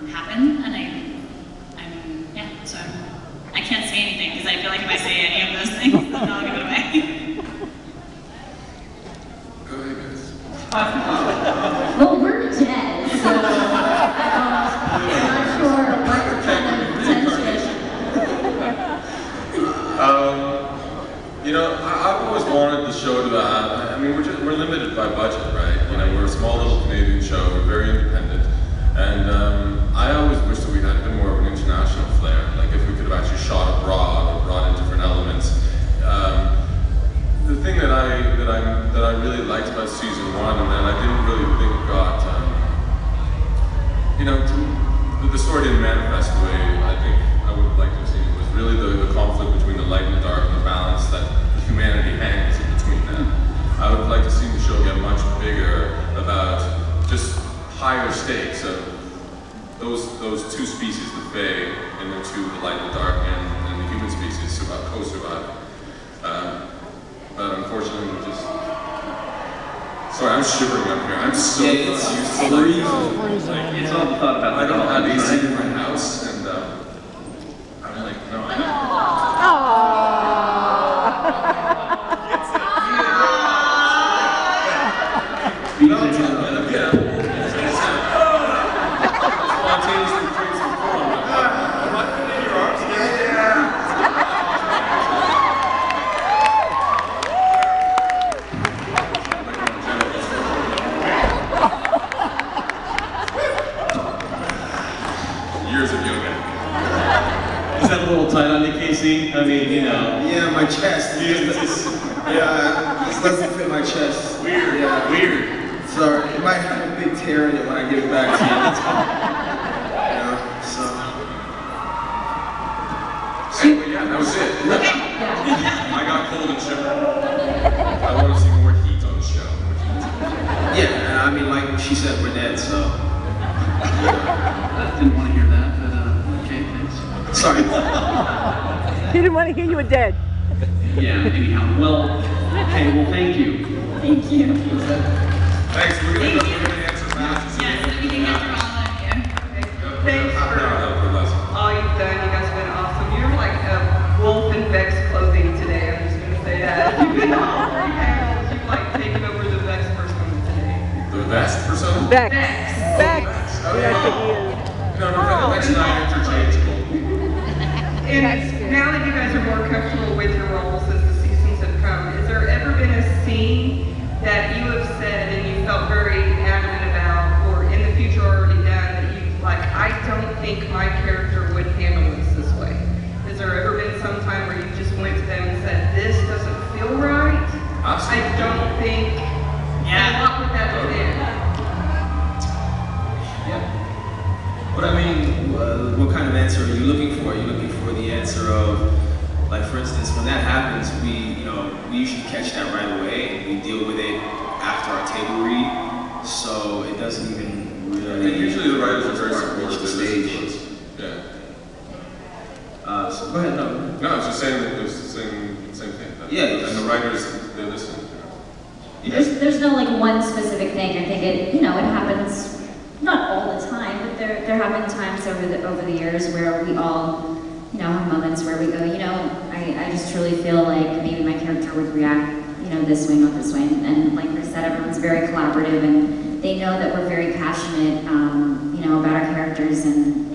happen, and yeah, so I can't say anything because I feel like if I say any of those things, then I'll give it away. Go ahead, guys. Well, we're dead, so I'm not sure what kind of attention. You know, I've always wanted the show to I mean, we're limited by budget, right? You know, we're a small little Canadian show, we're very independent, and I always wish that we had a bit more of an international flair, like if we could have actually shot abroad or brought in different elements. The thing that I really liked about season 1, and that I didn't really think got, you know, the story didn't manifest the way I think I would have liked to have seen it. Was really the conflict between the light and the dark, and the balance that humanity hangs in between them. I would have liked to see the show get much bigger about just higher stakes of those two species, the Fae and the light and the dark, and the human species co-survive. But unfortunately, we just... Sorry, I'm shivering up here. I'm so used to freezing. It's all the thought about I don't have AC in my house, and I'm like, no, I don't. Spontaneously creates some form. Am I putting in your arms? Yeah. Years of yoga. Is that a little tight on you, Casey? I mean, you know. Yeah, my chest. Yeah, this doesn't fit my chest. Weird. Yeah. Weird. Sorry, it might have a big tear in it when I give it back to you. Yeah, so. Anyway, yeah, that was it. I got cold and shivered. I want to see more heat on the show. More heat. Yeah, I mean, like she said, we're dead, so. Didn't want to hear that, but okay, thanks. Sorry. He didn't want to hear you were dead. Yeah, anyhow. Well, okay, well, thank you. Thank you. Thanks, we're going to answer fast. Yes, we can answer all of you. Thanks for all you've done. You guys have been awesome. You're like a wolf in Vex clothing today. I'm just going to say that. You've been all three panels. You've like taken over the Vex persona today. The best persona? Vex. Vex. Vex. Oh, Yeah, yeah. I think he is. No, Vex and I are interchangeable. And now that you guys are more comfortable with your roles as the seasons have come, has there ever been a scene that you have said and you felt very adamant about, or in the future already done, that you like, I don't think my character would handle this way? Has there ever been some time where you just went to them and said, this doesn't feel right? Absolutely. I don't think, and what would that have been? Yeah. But I mean, what kind of answer are you looking for? Are you looking for the answer of, like for instance, when that happens, we usually catch that right away, and we deal with it after our table read, so it doesn't even really... And usually the writers are very supportive reach the of stage. Yeah. So go ahead, no. No, I was just saying that it was the same thing. Yeah. And the writers, they listen. There's no like one specific thing. I think it happens not all the time, but there have been times over the years where we all have moments where we go, I just truly feel like maybe my character would react, this way, not this way. And like Kris said, everyone's very collaborative, and they know that we're very passionate, about our characters, and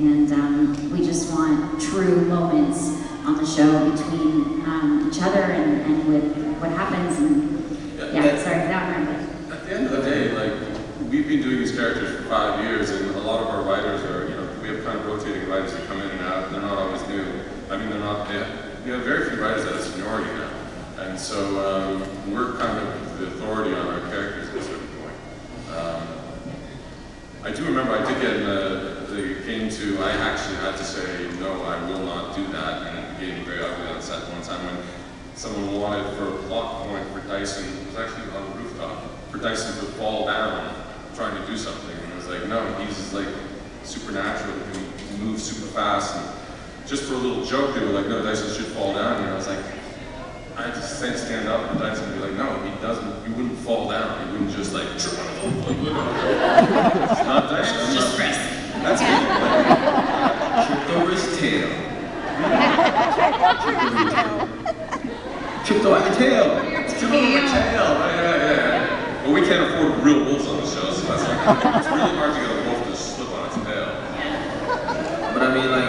we just want true moments on the show between each other and with what happens. And sorry, that rambling. At the end of the day, like, we've been doing these characters for 5 years, and a lot of our writers are, we have kind of rotating writers that come in and out, and they're not always new. I mean, we have very few writers that have seniority now. And so we're kind of the authority on our characters at a certain point. I do remember I did get I actually had to say, no, I will not do that, and it became very ugly on set one time when someone wanted for a plot point for Dyson, it was actually on the rooftop, for Dyson to fall down trying to do something, and I was like, no, he's like supernatural, he moves super fast, and just for a little joke, they were like, no, Dyson should fall down, and I was like, I had to stand up and Dyson would be like, no, he wouldn't fall down, he wouldn't just like, it's not Dyson. That's just Kris. That's me. tail. Tripped over your tail. Tripped over my tail. Right, yeah. Well, we can't afford real wolves on the show, so that's like, it's really hard to get a wolf to slip on its tail. But I mean, like,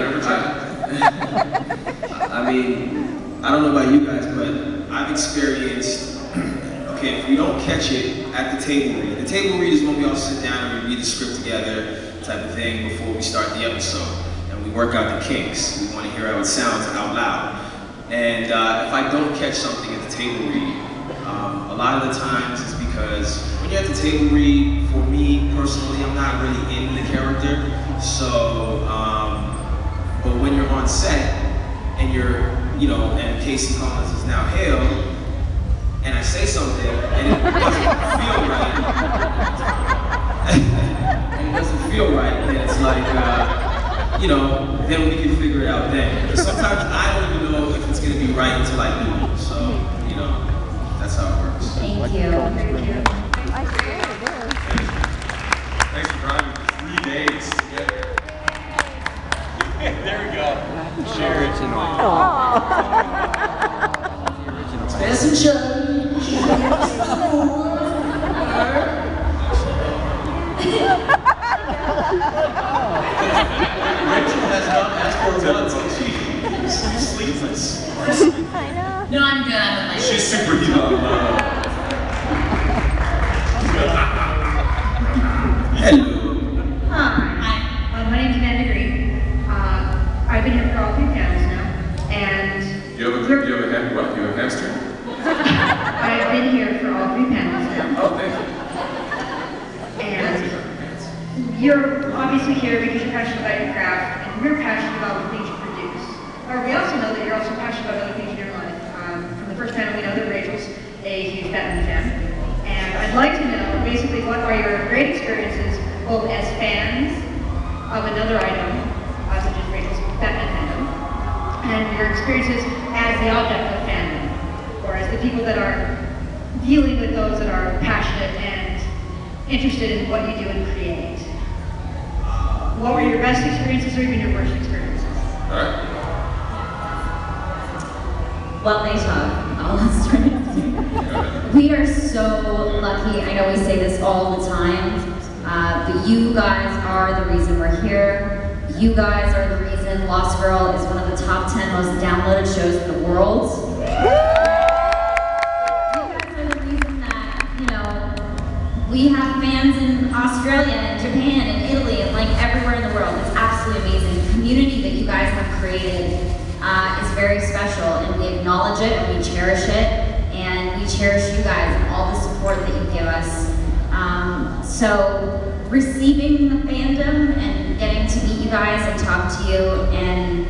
I mean, I don't know about you guys, but I've experienced, okay, if we don't catch it at the table read is when we all sit down and we read the script together, type of thing, before we start the episode. And we work out the kinks. We want to hear how it sounds out loud. And if I don't catch something at the table read, a lot of the times it's because when you're at the table read, for me personally, I'm not really in the character. So, but when you're on set and you're, you know, and Casey Collins is now Hale, and I say something and it doesn't feel right, and it doesn't feel right, and it's like, you know, then we can figure it out then. Because sometimes I don't even know if it's gonna be right until I do it. So, you know, that's how it works. Thank you. Thanks for driving 3 days together. There we go. Share it. Rachel has not asked for once, and she's sleepless. No, I'm good. I'm with my She's super heated on Hello. Hi, my name's Amanda Green. I've been here for all 3 panels now, and You have a hamster? I've been here for all 3 panels now. Oh, thank you. And you're obviously here because you're passionate about your craft, and we're passionate about the things you produce. Or we also know that you're also passionate about other things in your life. From the first panel, we know that Rachel's a huge Batman fan. And I'd like to know, basically, what are your great experiences, both as fans of another item, such as Rachel's Batman fandom, and your experiences as the object of fandom, or as the people that are dealing with those that are passionate and interested in what you do and create. What were your best experiences or even your worst experiences? All right. Well, they talk. I'll start. We are so lucky. I know we say this all the time, but you guys are the reason we're here. You guys are the reason Lost Girl is one of the top 10 most downloaded shows in the world. You guys are the reason that, you know, we have fans in Australia and Japan and Italy and like everywhere in the world. It's absolutely amazing. The community that you guys have created is very special, and we acknowledge it and we cherish it, and we cherish you guys and all the support that you give us. So receiving the fandom and getting to meet you guys and talk to you and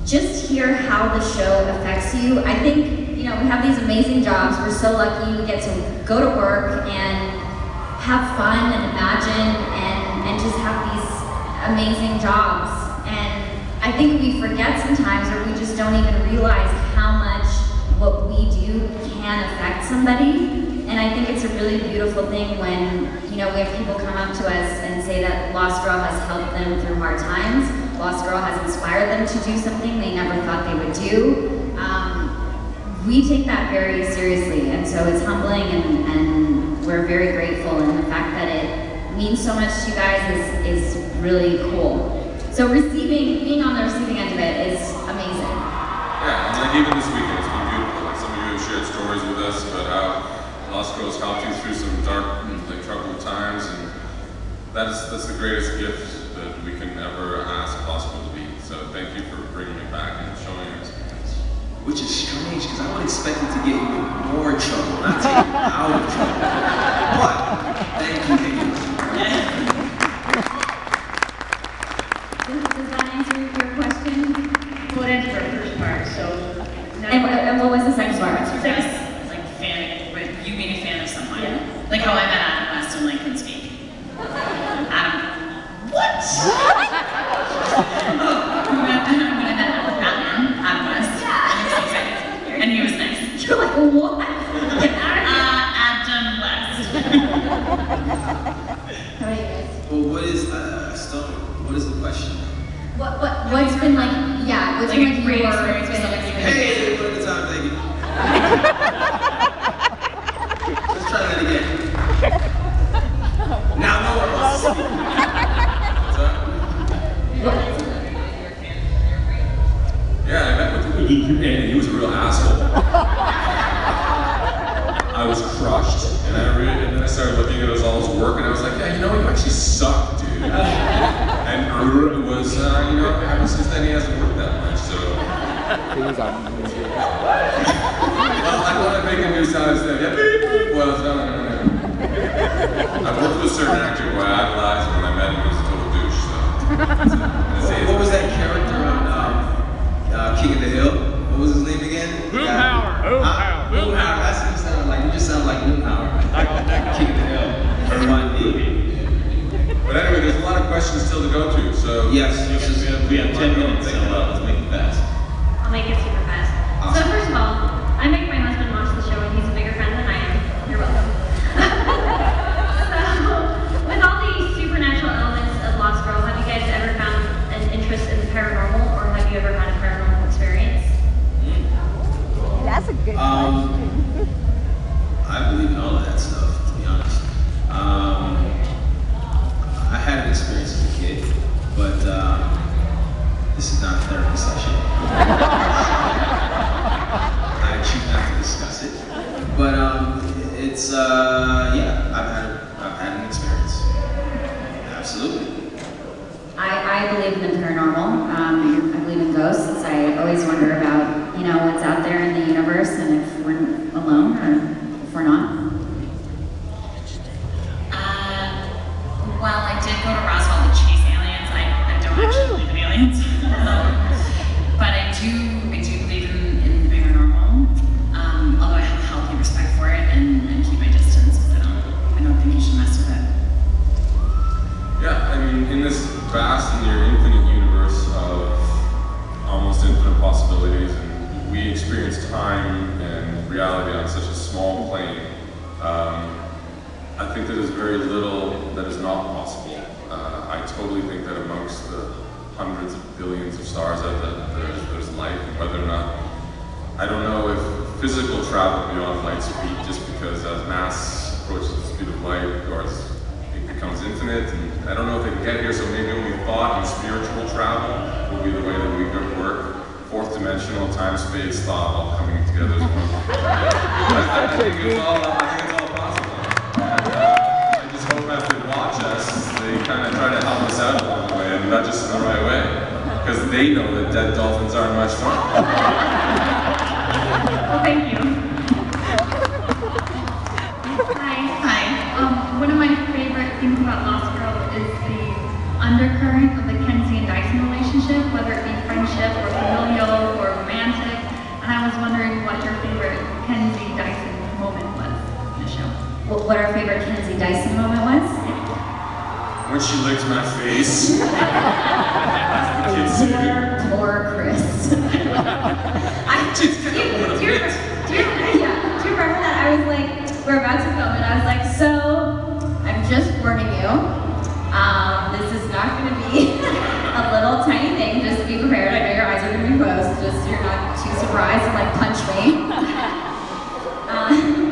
just hear how the show affects you. I think, you know, we have these amazing jobs. We're so lucky we get to go to work and have fun and imagine and just have these amazing jobs. And I think we forget sometimes, or we just don't even realize how much what we do can affect somebody. And I think it's a really beautiful thing when, you know, we have people come up to us and say that Lost Girl has helped them through hard times. Lost Girl has inspired them to do something they never thought they would do. We take that very seriously, and so it's humbling, and we're very grateful. And the fact that it means so much to you guys is really cool. So being on the receiving end of it is amazing. Yeah, and like even this weekend, it's been beautiful. Like some of you have shared stories with us about how Lost Girls helped you through some dark, like, troubled times, and that's the greatest gift that we can ever ask possible to be. So thank you for bringing me back and showing us. Which is strange, because I would expect it to get you in more trouble, not take you out of trouble. But, thank you, Higgins. Does that answer your question? Well, it answered our first part, so. And what was the second part? Like you being a fan of someone. Like how I met Adam West and like couldn't speak. Adam. What? When I met Adam West. Yeah. And he was so excited. And he was nice. You're like, what? Adam West. How about you guys? Well, what is the question? What's been like Which like one a do you great were experience with someone you Hey, what at the time, thank you. Let's try that again. Now no one wants to see. Yeah, I met with him. He was a real asshole. I was crushed, and then I started looking at all his work, and I was like, yeah, you know, you actually suck, dude. And it was, you know, ever since then he hasn't worked that much, so. Well, I want to make a new sound instead. Yeah, beep, beep. Well, no. I've worked with a certain actor who I idolized, and when I met him, he was a total douche, so. What was that character on King of the Hill? What was his name again? Boomhauer. Boomhauer. That's what you sound like. You just sound like Boomhauer. King of the Hill. But anyway, there's a lot of questions still to go to, so. Yes. We have 10 minutes, so let's make it fast. I'll make it super fast. Awesome. So first of all, I make my husband watch the show and he's a bigger fan than I am. You're welcome. So, with all the supernatural elements of Lost Girl, have you guys ever found an interest in the paranormal, or have you ever had a paranormal experience? That's a good question. I believe in all of that stuff, to be honest. I had an experience as a kid, but this is not a therapy session. I choose not to discuss it. But it's yeah, I've had an experience. Absolutely. I believe in the paranormal. I believe in ghosts. I always wonder about, you know, what's out there in the universe and if we're alone or if we're not. Well, I did go to Roswell to chase aliens. I don't actually believe in aliens. But I do believe in the paranormal. Although I have a healthy respect for it and keep my distance because I don't think you should mess with it. Yeah, I mean, in this vast and near infinite universe of almost infinite possibilities, and we experience time and reality on such a small plane, I think that there's very little that is not possible. I totally think that amongst the hundreds of billions of stars out there, there's life, and whether or not, I don't know if physical travel beyond light speed, just because as mass approaches the speed of light, or as it becomes infinite, and I don't know if they can get here, so maybe only thought and spiritual travel will be the way that we could work. Fourth dimensional time, space, thought all coming together as one. I think it's all possible. I just hope as they watch us, they kind of try to help us out along the way, and not just in the right way, because they know that dead dolphins aren't much fun. Well, thank you. Hi. One of my favorite things about Lost Girl is the undercurrent of the Kenzie and Dyson relationship, whether it be friendship or familial or romantic. And I was wondering what your favorite Kenzie Dyson moment was in the show. What our favorite Kenzie Dyson moment was? When she licked my face. That's the kids say. Poor Kris. Do you remember that? I was like, we're about to film and I was like, so, I'm just warning you, this is not going to be a little tiny thing, just be prepared. I know your eyes are going to be closed, just so you're not too surprised and like punch me.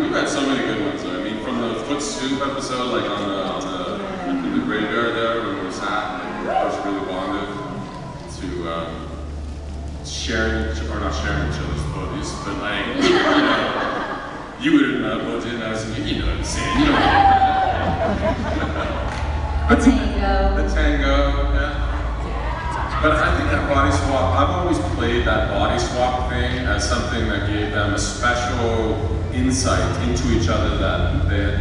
We've had so many good ones. I mean, from the foot soup episode, like on the graveyard there, when we sat, like we first really bonded, to sharing, or not sharing each other's bodies, but like, you would have known about it, and I was like, you know what I'm saying, you know what The tango. The tango, yeah. But I think that body swap, I've always played that body swap thing as something that gave them a special insight into each other that they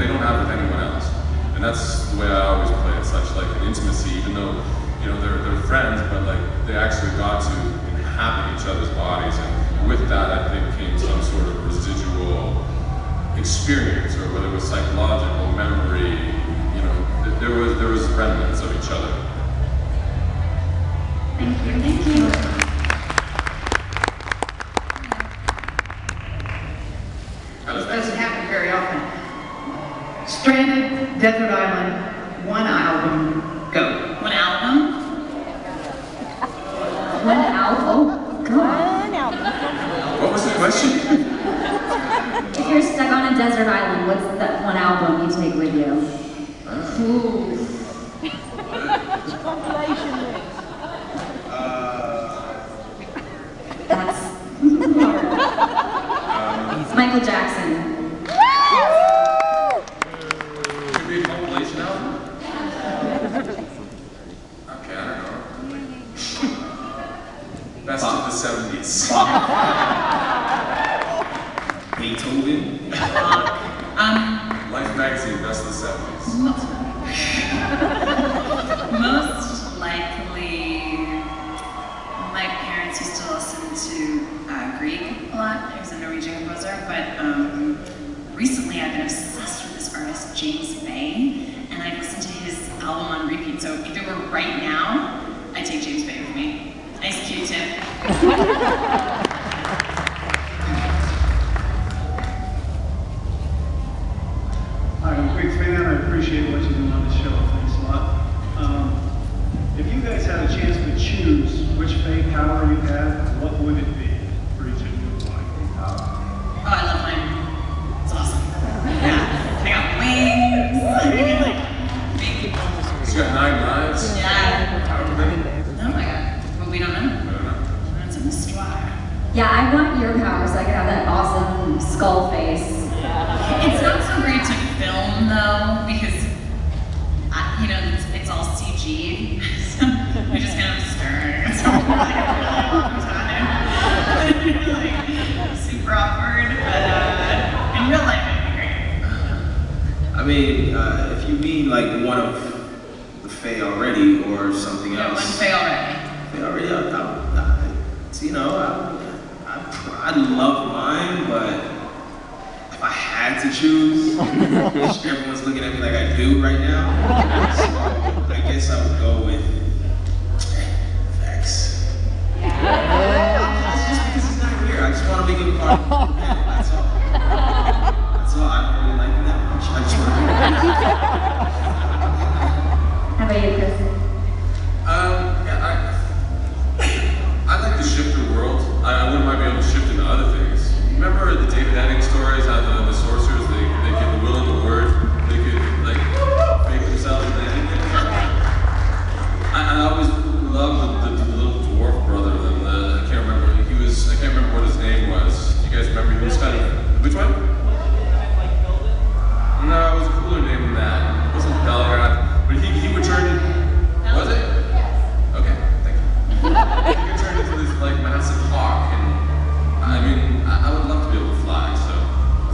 don't have with anyone else. And that's the way I always play it, such like an intimacy, even though, you know, they're friends, but like they actually got to inhabit each other's bodies, and with that I think came some sort of residual experience, or whether it was psychological, memory, you know, there was remnants of each other. Thank you. Thank you. This doesn't happen very often. Stranded, Desert Island, one album, go. One album? One album? desert island, what's that one album you take with you? Ooh. That's it's Michael Jackson. Could be a compilation album? Okay, I don't know. Best of the 70s. Beethoven. Life magazine, best of the 70s. Most likely, my parents used to listen to Grieg a lot. He was a Norwegian composer, but recently I've been obsessed with this artist, James Bay, and I've listened to his album on repeat. So if it were right now, I'd take James Bay with me. Nice Q-tip. Hi, I'm a big fan. I appreciate what you do on the show. Thanks a lot. If you guys had a chance to choose which fey power you had, what would it be for each of you? Oh, I love mine. It's awesome. Yeah, I got wings. I can like make people. He's got 9 lives. Yeah. However many. Oh my god. Well, we don't know. That's a mystery. Yeah, I want your power so I can have that awesome skull face. It's not so great to film though, because you know it's all CG. So you're just kind of staring at someone for like a really long time. Like super awkward, but in real life it'd be great. I mean, if you mean like one of the Fae already or something Yeah, else. one Fae already. Fae already, you know, I love mine, but if I had to choose, everyone's looking at me like I do right now. So I guess I would go with Vex. Just because he's not here, I just want to make him part of the band. That's all. That's all. I don't really like him that much. I just want to. How about you, Kris? I'd like to shift the world. I wouldn't mind being able to shift into other things. Remember the David Edding stories, how the sorcerers, they get the will and the word, they could like make themselves into anything. I always loved the little dwarf brother, and I can't remember what his name was. You guys remember? He was kind of, which one? No, it was a cooler name than that. It wasn't Belgrad, but he would turn in, was it? Okay, thank you. He could turn into this like massive hawk, and I mean, I would love to be able to fly, so.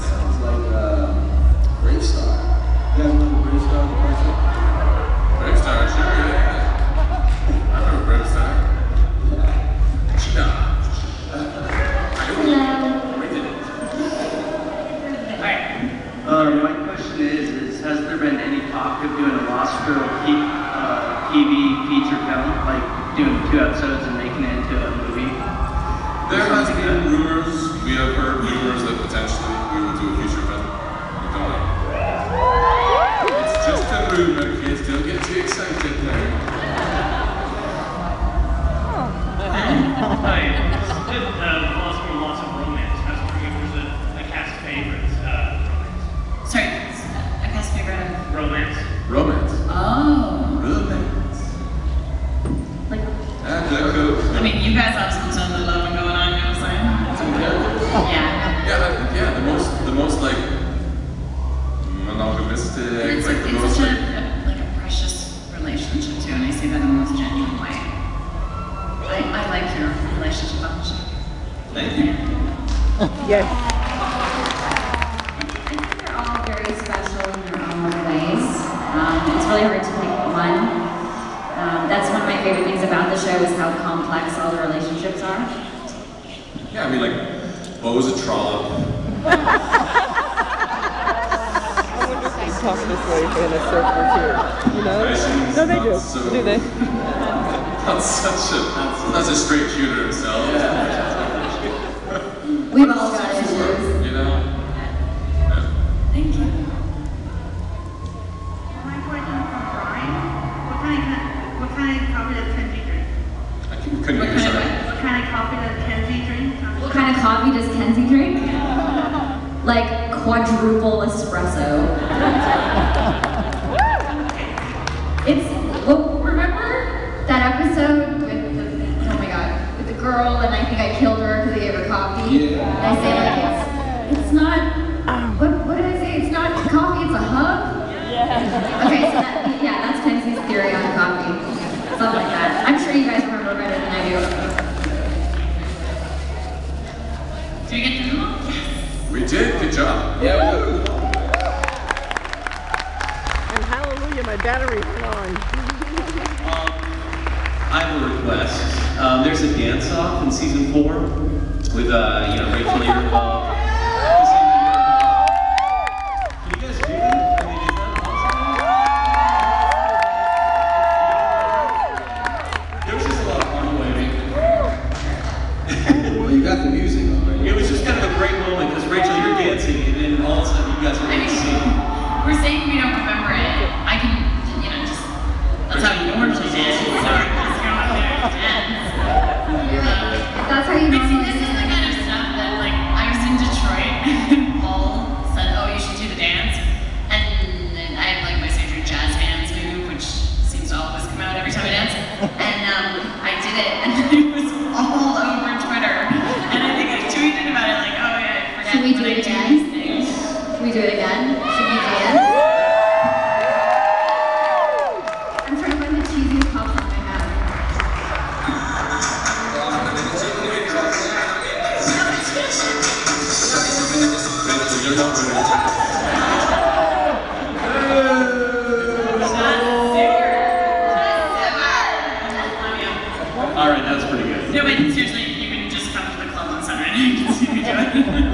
Sounds like Bravestar. You guys remember Bravestar, the person? Bravestar, sure, yeah. I remember Bravestar. Yeah. My question is, has there been any talk of doing a Lost Girl TV feature film, like doing 2 episodes and making it into a movie? There has been rumors, we have heard rumors that potentially we will do a feature film. We don't know. It's just a rumor, kids, don't get too excited there. Hi, Lost Girl, lots of romance. I was wondering if there's a cast favorite. Sorry, a cast favorite of Romance. Romance. Oh. Romance. Like. And there goes. I mean, you guys have some tons of loving going on, you know what I'm saying? Yeah. Yeah, the most like monogamistic, It's like the most such a precious relationship too, and I say that in the most genuine way. I like your relationship on the show. Thank you. Yes. They're all very special in their own ways. It's really hard to pick one. That's one of my favorite things about the show is how complex all the relationships are. Yeah, I mean like Bo's a trollop. Talk this way in a circle too, you know? No, they do. Do they? That's a straight shooter himself. We've all got issues. You know? Thank you. My question from Brian, what kind of coffee does Kenzie drink? I couldn't hear you, sorry. What kind of coffee does Kenzie drink? What kind of coffee does Kenzie drink? Like quadruple espresso. It's, well, remember that episode with the, oh my god, with the girl and I think I killed her because I gave her coffee? Yeah. And I say like, it's not, what did I say? It's not coffee, it's a hug? Yeah. Okay, so that, yeah, that's Kenzie's theory on coffee. Something like that. I'm sure you guys remember better than I do. Did we get through them all? Yes. We did, good job. Yeah, we did. And hallelujah, my battery hung on. I have a request. There's a dance-off in season 4 with, Rachel Earhall. Can you guys do that? I mean, is that possible? There was just a lot of arm waving. Well, you got the music already. It was just kind of a great moment because Rachel, you're dancing, and then all of a sudden you guys are going to sing. We're saying we don't remember it. I can, just, that's how you normally dance. So just go out there and dance. That's how you But see, normally this is the kind of stuff that, like, I was in Detroit, and Paul said, oh, you should do the dance. And then I have, like, my signature jazz hands move, which seems to always come out every time I dance. And I did it, and it was all over Twitter. And I think I tweeted about it, like, oh, yeah, I forget Should we do when it I again? do these things. Should we do it again? Should we dance? I'm trying to find the cheesiest pop song I have. You're not ready. All right, that's pretty good. No, but seriously, you can just come to the club on Saturday night and see me do it.